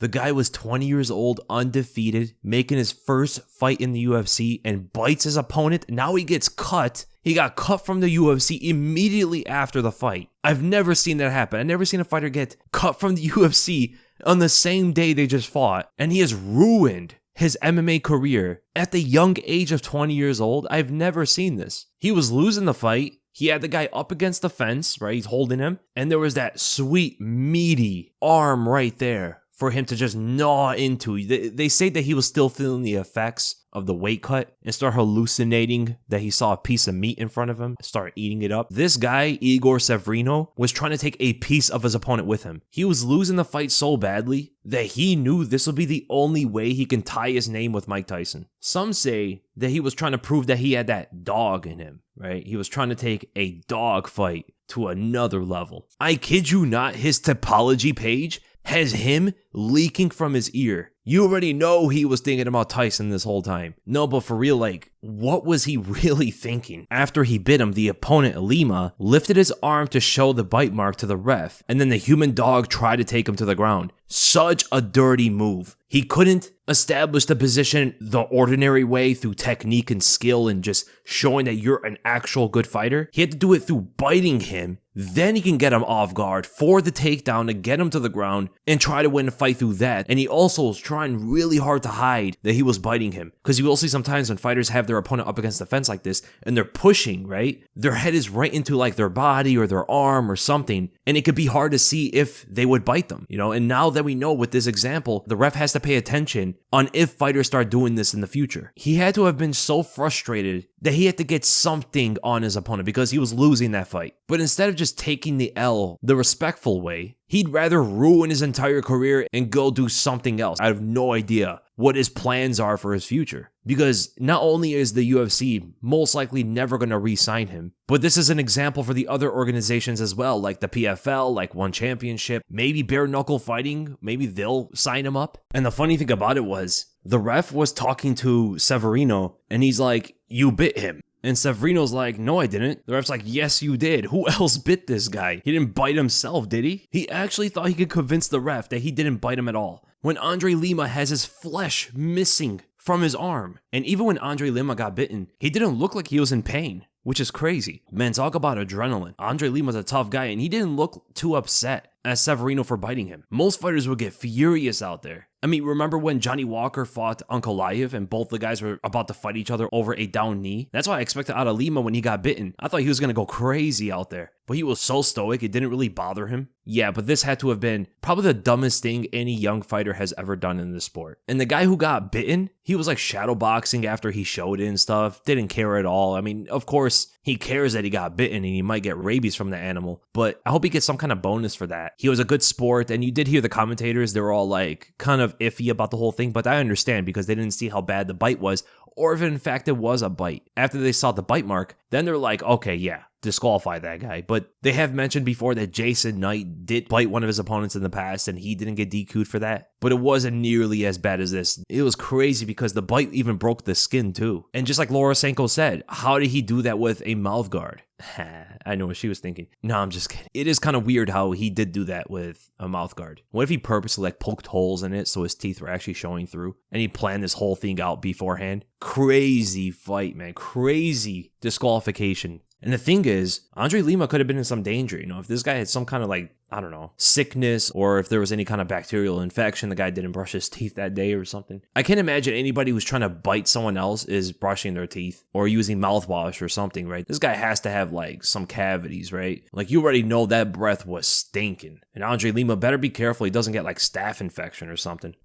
The guy was 20 years old, undefeated, making his first fight in the UFC and bites his opponent. Now he gets cut. He got cut from the UFC immediately after the fight. I've never seen that happen. I've never seen a fighter get cut from the UFC on the same day they just fought. And he has ruined his MMA career at the young age of 20 years old. I've never seen this. He was losing the fight. He had the guy up against the fence, right? He's holding him. And there was that sweet, meaty arm right there for him to just gnaw into. They say that he was still feeling the effects of the weight cut and start hallucinating that he saw a piece of meat in front of him, start eating it up. This guy, Igor Severino, was trying to take a piece of his opponent with him. He was losing the fight so badly that he knew this would be the only way he can tie his name with Mike Tyson. Some say that he was trying to prove that he had that dog in him, right? He was trying to take a dog fight to another level. I kid you not, his Topology page has him leaking from his ear. You already know he was thinking about Tyson this whole time. No, but for real, like, what was he really thinking? After he bit him, the opponent, Lima, lifted his arm to show the bite mark to the ref, and then the human dog tried to take him to the ground. Such a dirty move. He couldn't establish the position the ordinary way through technique and skill and just showing that you're an actual good fighter. He had to do it through biting him. Then he can get him off guard for the takedown to get him to the ground and try to win a fight through that. And he also was trying really hard to hide that he was biting him. Because you will see sometimes when fighters have their opponent up against the fence like this and they're pushing, right? Their head is right into like their body or their arm or something. And it could be hard to see if they would bite them, you know? And now that we know with this example, the ref has to pay attention on if fighters start doing this in the future. He had to have been so frustrated that he had to get something on his opponent because he was losing that fight. But instead of just taking the L the respectful way, he'd rather ruin his entire career and go do something else. I have no idea what his plans are for his future. Because not only is the UFC most likely never going to re-sign him, but this is an example for the other organizations as well, like the PFL, like One Championship, maybe bare knuckle fighting, maybe they'll sign him up. And the funny thing about it was, the ref was talking to Severino, and he's like, "You bit him." And Severino's like, "No, I didn't." The ref's like, "Yes, you did. Who else bit this guy? He didn't bite himself, did he?" He actually thought he could convince the ref that he didn't bite him at all. When Andre Lima has his flesh missing from his arm. And even when Andre Lima got bitten, he didn't look like he was in pain, which is crazy. Man, talk about adrenaline. Andre Lima's a tough guy, and he didn't look too upset as Severino for biting him. Most fighters would get furious out there. I mean, remember when Johnny Walker fought Ankalaev and both the guys were about to fight each other over a down knee? That's what I expected out of Lima when he got bitten. I thought he was going to go crazy out there. But he was so stoic, it didn't really bother him. Yeah, but this had to have been probably the dumbest thing any young fighter has ever done in this sport. And the guy who got bitten, he was like shadowboxing after he showed it and stuff. Didn't care at all. I mean, of course, he cares that he got bitten and he might get rabies from the animal. But I hope he gets some kind of bonus for that. He was a good sport, and you did hear the commentators. They were all like kind of iffy about the whole thing. But I understand because they didn't see how bad the bite was, or if in fact it was a bite. After they saw the bite mark, then they're like, okay, yeah, disqualify that guy. But they have mentioned before that Jason Knight did bite one of his opponents in the past and he didn't get DQ'd for that. But it wasn't nearly as bad as this. It was crazy because the bite even broke the skin too. And just like Laura Sanko said, how did he do that with a mouth guard? I know what she was thinking. No, I'm just kidding. It is kind of weird how he did do that with a mouth guard. What if he purposely like poked holes in it so his teeth were actually showing through and he planned this whole thing out beforehand? Crazy fight, man. Crazy disqualification. And the thing is, Andre Lima could have been in some danger. You know, if this guy had some kind of like, I don't know, sickness, or if there was any kind of bacterial infection, the guy didn't brush his teeth that day or something. I can't imagine anybody who's trying to bite someone else is brushing their teeth or using mouthwash or something, right? This guy has to have like some cavities, right? Like you already know that breath was stinking. And Andre Lima better be careful he doesn't get like staph infection or something.